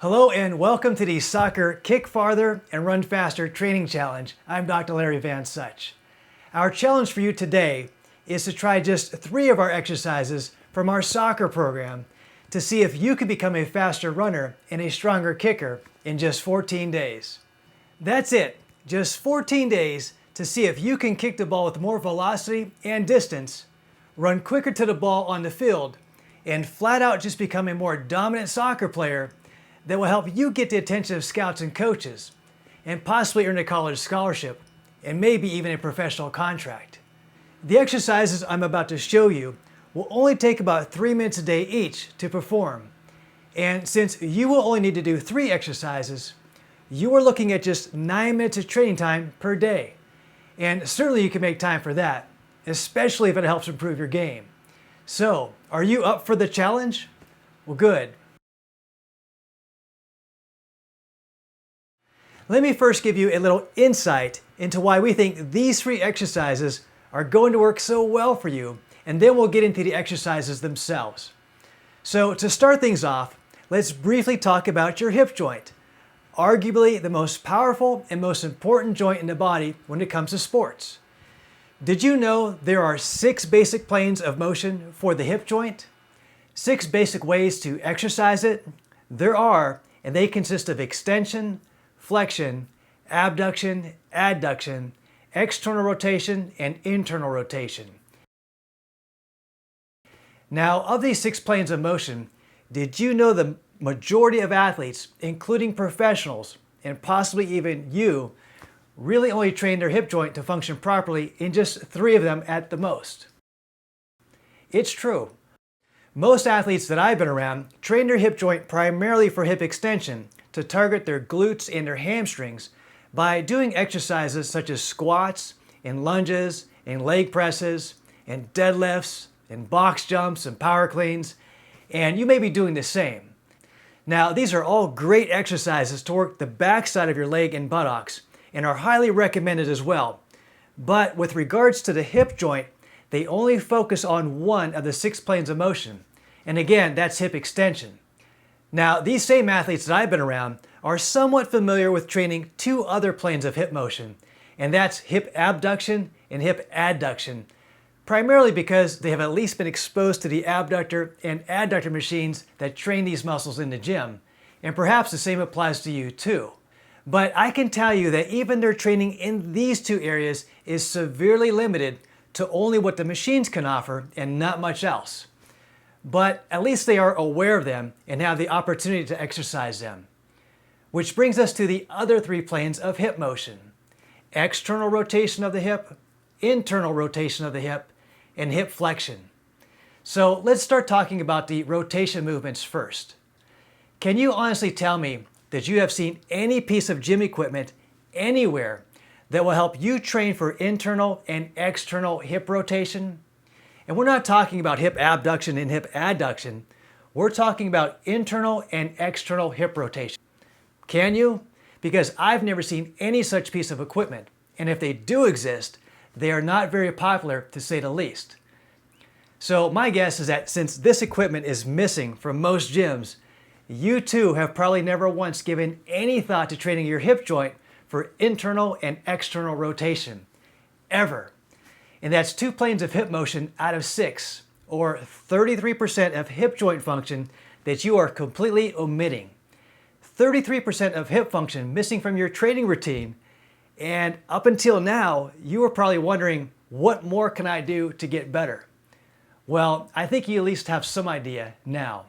Hello and welcome to the Soccer Kick Farther and Run Faster Training Challenge. I'm Dr. Larry Van Such. Our challenge for you today is to try just 3 of our exercises from our soccer program to see if you can become a faster runner and a stronger kicker in just 14 days. That's it, just 14 days to see if you can kick the ball with more velocity and distance, run quicker to the ball on the field, and flat out just become a more dominant soccer player that will help you get the attention of scouts and coaches and possibly earn a college scholarship and maybe even a professional contract. The exercises I'm about to show you will only take about 3 minutes a day each to perform. And since you will only need to do 3 exercises, you are looking at just 9 minutes of training time per day. And certainly you can make time for that, especially if it helps improve your game. So, are you up for the challenge? Well, good. Let me first give you a little insight into why we think these 3 exercises are going to work so well for you, and then we'll get into the exercises themselves. So to start things off, let's briefly talk about your hip joint, arguably the most powerful and most important joint in the body when it comes to sports. Did you know there are 6 basic planes of motion for the hip joint? 6 basic ways to exercise it? There are, and they consist of extension, flexion, abduction, adduction, external rotation, and internal rotation. Now, of these 6 planes of motion, did you know the majority of athletes, including professionals, and possibly even you, really only train their hip joint to function properly in just 3 of them at the most? It's true. Most athletes that I've been around train their hip joint primarily for hip extension, to target their glutes and their hamstrings by doing exercises such as squats and lunges and leg presses and deadlifts and box jumps and power cleans, and you may be doing the same. Now, these are all great exercises to work the backside of your leg and buttocks and are highly recommended as well. But with regards to the hip joint, they only focus on one of the 6 planes of motion, and again, that's hip extension. Now, these same athletes that I've been around are somewhat familiar with training 2 other planes of hip motion, and that's hip abduction and hip adduction, primarily because they have at least been exposed to the abductor and adductor machines that train these muscles in the gym, and perhaps the same applies to you too. But I can tell you that even their training in these 2 areas is severely limited to only what the machines can offer and not much else. But at least they are aware of them and have the opportunity to exercise them. Which brings us to the other 3 planes of hip motion: external rotation of the hip, internal rotation of the hip, and hip flexion. So let's start talking about the rotation movements first. Can you honestly tell me that you have seen any piece of gym equipment anywhere that will help you train for internal and external hip rotation? And we're not talking about hip abduction and hip adduction. We're talking about internal and external hip rotation. Can you? Because I've never seen any such piece of equipment. And if they do exist, they are not very popular, to say the least. So my guess is that since this equipment is missing from most gyms, you too have probably never once given any thought to training your hip joint for internal and external rotation. Ever. And that's 2 planes of hip motion out of 6, or 33% of hip joint function that you are completely omitting. 33% of hip function missing from your training routine, and up until now, you were probably wondering, what more can I do to get better? Well, I think you at least have some idea now.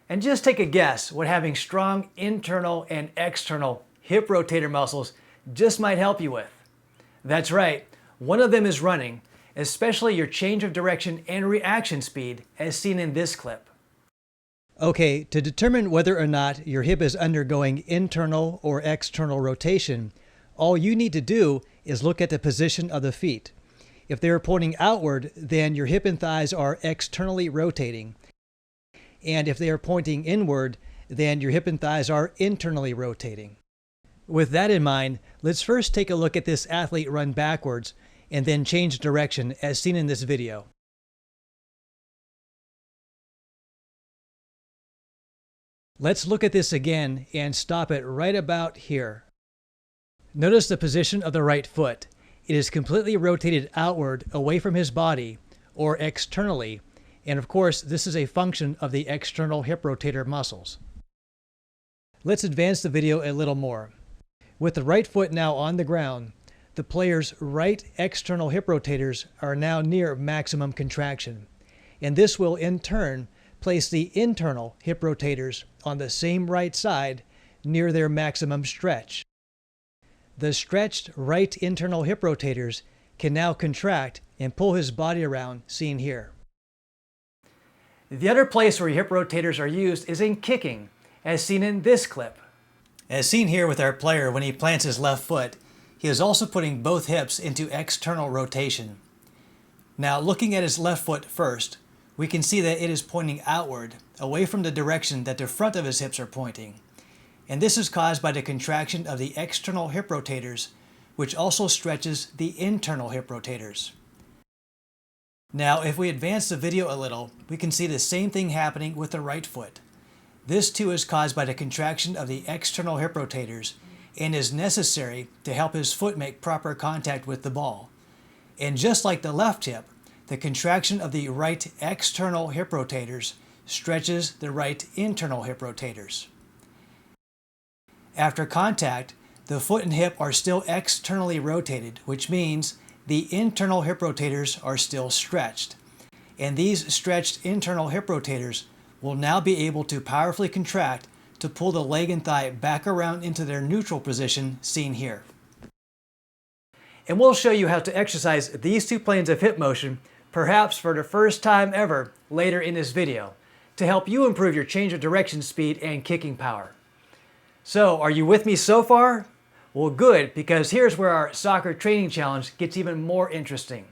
And just take a guess what having strong internal and external hip rotator muscles just might help you with. That's right, one of them is running, especially your change of direction and reaction speed as seen in this clip. Okay, to determine whether or not your hip is undergoing internal or external rotation, all you need to do is look at the position of the feet. If they are pointing outward, then your hip and thighs are externally rotating. And if they are pointing inward, then your hip and thighs are internally rotating. With that in mind, let's first take a look at this athlete run backwards and then change direction as seen in this video. Let's look at this again and stop it right about here. Notice the position of the right foot. It is completely rotated outward away from his body, or externally, and of course this is a function of the external hip rotator muscles. Let's advance the video a little more. With the right foot now on the ground, the player's right external hip rotators are now near maximum contraction, and this will in turn place the internal hip rotators on the same right side near their maximum stretch. The stretched right internal hip rotators can now contract and pull his body around, seen here. The other place where hip rotators are used is in kicking, as seen in this clip. As seen here with our player when he plants his left foot, he is also putting both hips into external rotation. Now looking at his left foot first, we can see that it is pointing outward, away from the direction that the front of his hips are pointing. And this is caused by the contraction of the external hip rotators, which also stretches the internal hip rotators. Now, if we advance the video a little, we can see the same thing happening with the right foot. This too is caused by the contraction of the external hip rotators and is necessary to help his foot make proper contact with the ball. And just like the left hip, the contraction of the right external hip rotators stretches the right internal hip rotators. After contact, the foot and hip are still externally rotated, which means the internal hip rotators are still stretched. And these stretched internal hip rotators will now be able to powerfully contract to pull the leg and thigh back around into their neutral position, seen here. And we'll show you how to exercise these two planes of hip motion, perhaps for the first time ever, later in this video, to help you improve your change of direction speed and kicking power. So, are you with me so far? Well, good, because here's where our soccer training challenge gets even more interesting.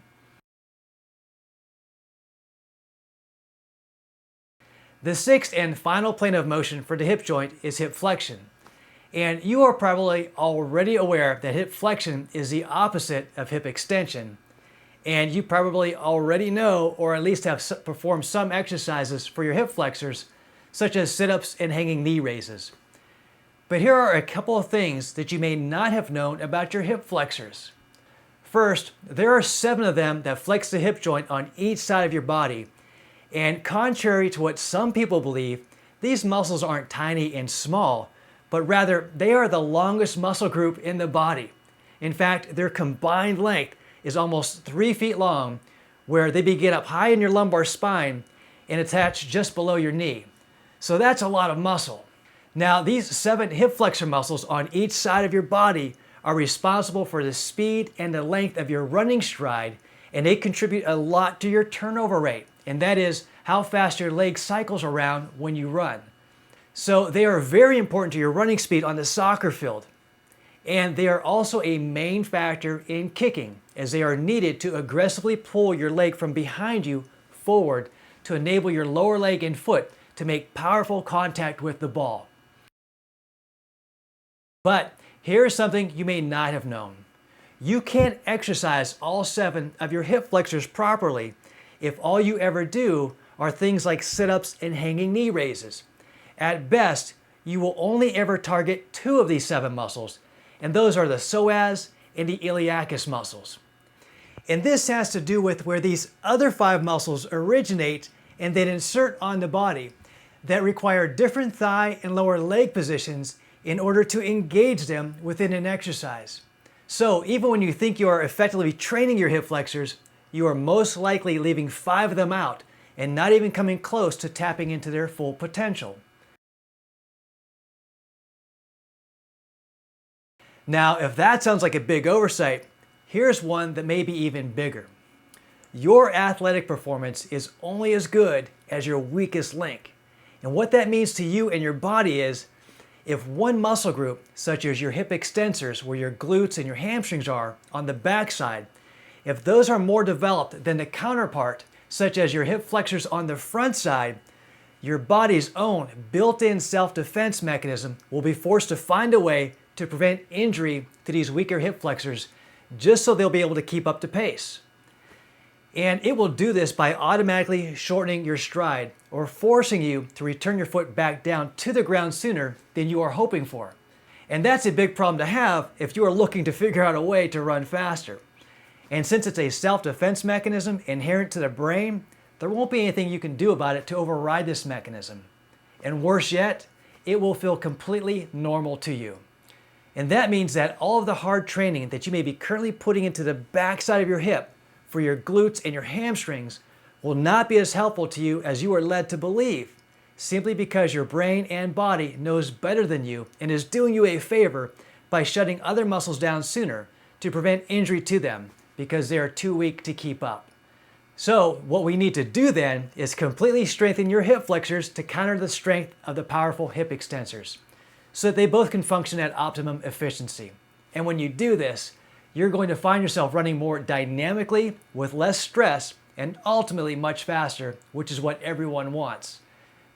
The sixth and final plane of motion for the hip joint is hip flexion. And you are probably already aware that hip flexion is the opposite of hip extension. And you probably already know, or at least have performed some exercises for your hip flexors, such as sit-ups and hanging knee raises. But here are a couple of things that you may not have known about your hip flexors. First, there are 7 of them that flex the hip joint on each side of your body. And contrary to what some people believe, these muscles aren't tiny and small, but rather they are the longest muscle group in the body. In fact, their combined length is almost 3 feet long, where they begin up high in your lumbar spine and attach just below your knee. So that's a lot of muscle. Now, these 7 hip flexor muscles on each side of your body are responsible for the speed and the length of your running stride, and they contribute a lot to your turnover rate, and that is how fast your leg cycles around when you run. So they are very important to your running speed on the soccer field. And they are also a main factor in kicking, as they are needed to aggressively pull your leg from behind you forward to enable your lower leg and foot to make powerful contact with the ball. But here's something you may not have known. You can't exercise all 7 of your hip flexors properly if all you ever do are things like sit-ups and hanging knee raises. At best, you will only ever target 2 of these 7 muscles, and those are the psoas and the iliacus muscles. And this has to do with where these other 5 muscles originate and then insert on the body that require different thigh and lower leg positions in order to engage them within an exercise. So even when you think you are effectively training your hip flexors, you are most likely leaving 5 of them out and not even coming close to tapping into their full potential. Now, if that sounds like a big oversight, here's one that may be even bigger. Your athletic performance is only as good as your weakest link. And what that means to you and your body is, if one muscle group, such as your hip extensors, where your glutes and your hamstrings are on the backside, if those are more developed than the counterpart, such as your hip flexors on the front side, your body's own built-in self-defense mechanism will be forced to find a way to prevent injury to these weaker hip flexors, just so they'll be able to keep up the pace. And it will do this by automatically shortening your stride or forcing you to return your foot back down to the ground sooner than you are hoping for. And that's a big problem to have if you are looking to figure out a way to run faster. And since it's a self-defense mechanism inherent to the brain, there won't be anything you can do about it to override this mechanism. And worse yet, it will feel completely normal to you. And that means that all of the hard training that you may be currently putting into the backside of your hip for your glutes and your hamstrings will not be as helpful to you as you are led to believe, simply because your brain and body knows better than you and is doing you a favor by shutting other muscles down sooner to prevent injury to them because they are too weak to keep up. So what we need to do then is completely strengthen your hip flexors to counter the strength of the powerful hip extensors so that they both can function at optimum efficiency. And when you do this, you're going to find yourself running more dynamically with less stress and ultimately much faster, which is what everyone wants.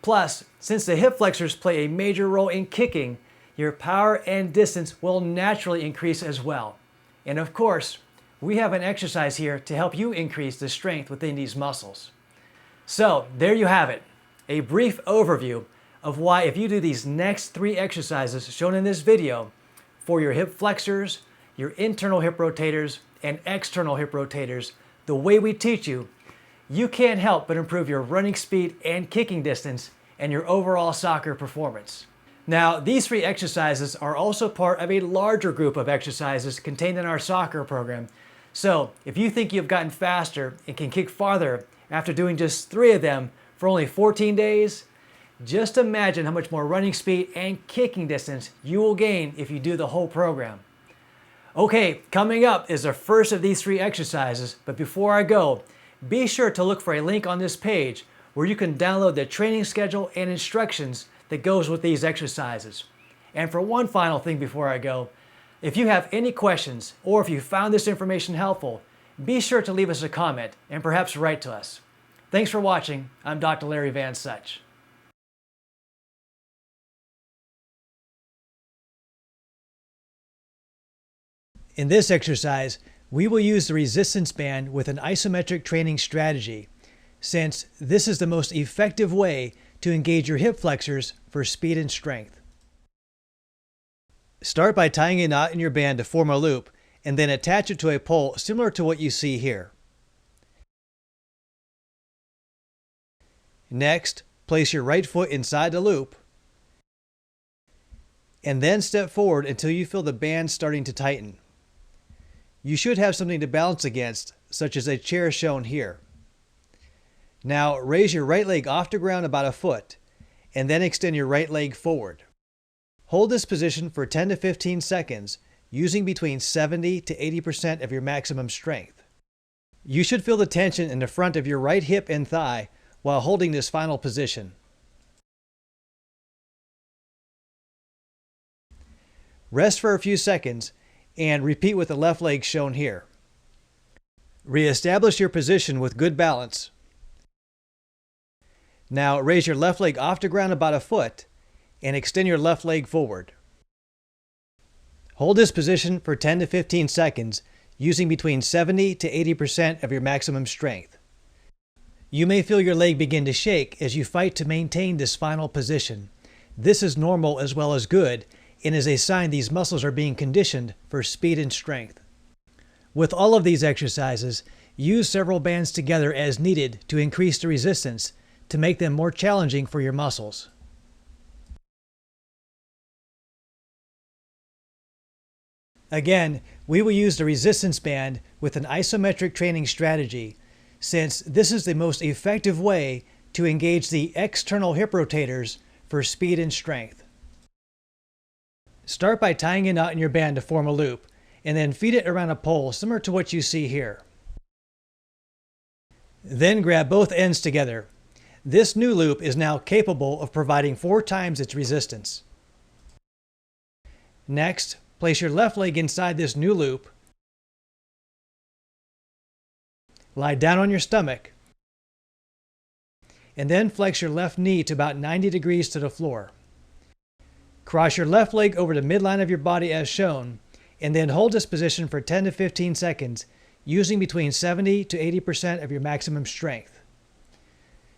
Plus, since the hip flexors play a major role in kicking, your power and distance will naturally increase as well. And of course, we have an exercise here to help you increase the strength within these muscles. So there you have it, a brief overview of why if you do these next 3 exercises shown in this video for your hip flexors, your internal hip rotators, and external hip rotators, the way we teach you, you can't help but improve your running speed and kicking distance and your overall soccer performance. Now, these 3 exercises are also part of a larger group of exercises contained in our soccer program. So if you think you've gotten faster and can kick farther after doing just 3 of them for only 14 days, just imagine how much more running speed and kicking distance you will gain if you do the whole program. Okay, coming up is the first of these 3 exercises, but before I go, be sure to look for a link on this page where you can download the training schedule and instructions that goes with these exercises. And for one final thing before I go, if you have any questions or if you found this information helpful, be sure to leave us a comment and perhaps write to us. Thanks for watching. I'm Dr. Larry Van Such. In this exercise, we will use the resistance band with an isometric training strategy, since this is the most effective way to engage your hip flexors for speed and strength. Start by tying a knot in your band to form a loop, and then attach it to a pole similar to what you see here. Next, place your right foot inside the loop, and then step forward until you feel the band starting to tighten. You should have something to balance against, such as a chair shown here. Now raise your right leg off the ground about a foot, and then extend your right leg forward. Hold this position for 10 to 15 seconds, using between 70 to 80% of your maximum strength. You should feel the tension in the front of your right hip and thigh while holding this final position. Rest for a few seconds, and repeat with the left leg shown here. Reestablish your position with good balance. Now raise your left leg off the ground about a foot and extend your left leg forward. Hold this position for 10 to 15 seconds using between 70 to 80% of your maximum strength. You may feel your leg begin to shake as you fight to maintain this final position. This is normal as well as good, and is a sign these muscles are being conditioned for speed and strength. With all of these exercises, use several bands together as needed to increase the resistance to make them more challenging for your muscles. Again, we will use the resistance band with an isometric training strategy, since this is the most effective way to engage the external hip rotators for speed and strength. Start by tying a knot in your band to form a loop, and then feed it around a pole similar to what you see here. Then grab both ends together. This new loop is now capable of providing 4 times its resistance. Next, place your left leg inside this new loop. Lie down on your stomach, and then flex your left knee to about 90 degrees to the floor. Cross your left leg over the midline of your body as shown, and then hold this position for 10 to 15 seconds using between 70 to 80% of your maximum strength.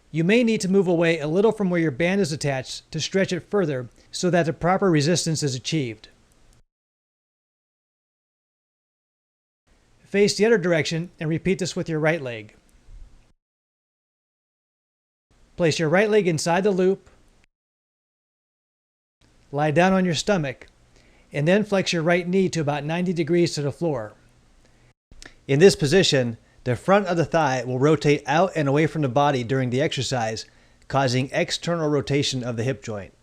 You may need to move away a little from where your band is attached to stretch it further so that the proper resistance is achieved. Face the other direction and repeat this with your right leg. Place your right leg inside the loop, lie down on your stomach, and then flex your right knee to about 90 degrees to the floor. In this position, the front of the thigh will rotate out and away from the body during the exercise, causing external rotation of the hip joint.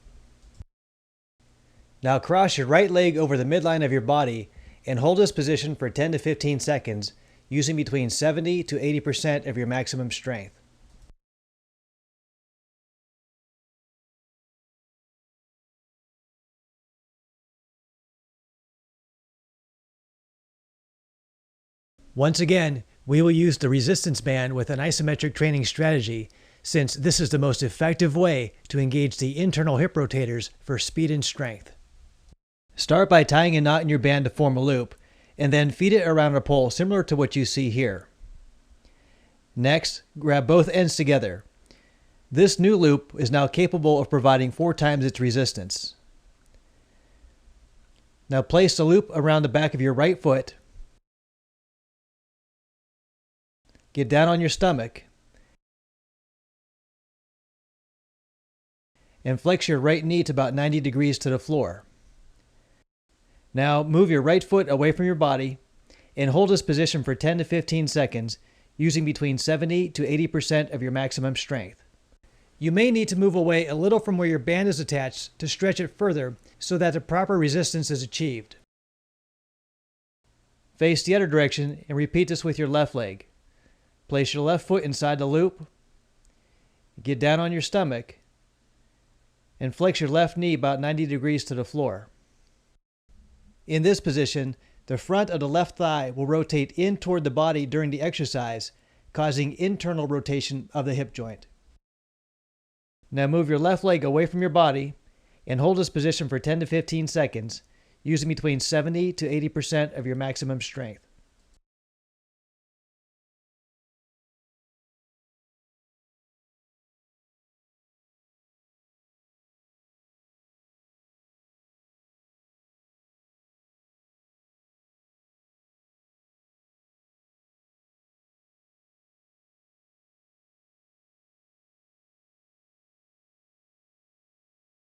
Now cross your right leg over the midline of your body and hold this position for 10 to 15 seconds, using between 70 to 80% of your maximum strength. Once again, we will use the resistance band with an isometric training strategy, since this is the most effective way to engage the internal hip rotators for speed and strength. Start by tying a knot in your band to form a loop, and then feed it around a pole similar to what you see here. Next, grab both ends together. This new loop is now capable of providing 4 times its resistance. Now place the loop around the back of your right foot. Get down on your stomach and flex your right knee to about 90 degrees to the floor. Now move your right foot away from your body and hold this position for 10 to 15 seconds, using between 70 to 80% of your maximum strength. You may need to move away a little from where your band is attached to stretch it further so that the proper resistance is achieved. Face the other direction and repeat this with your left leg. Place your left foot inside the loop, get down on your stomach, and flex your left knee about 90 degrees to the floor. In this position, the front of the left thigh will rotate in toward the body during the exercise, causing internal rotation of the hip joint. Now move your left leg away from your body and hold this position for 10 to 15 seconds, using between 70 to 80% of your maximum strength.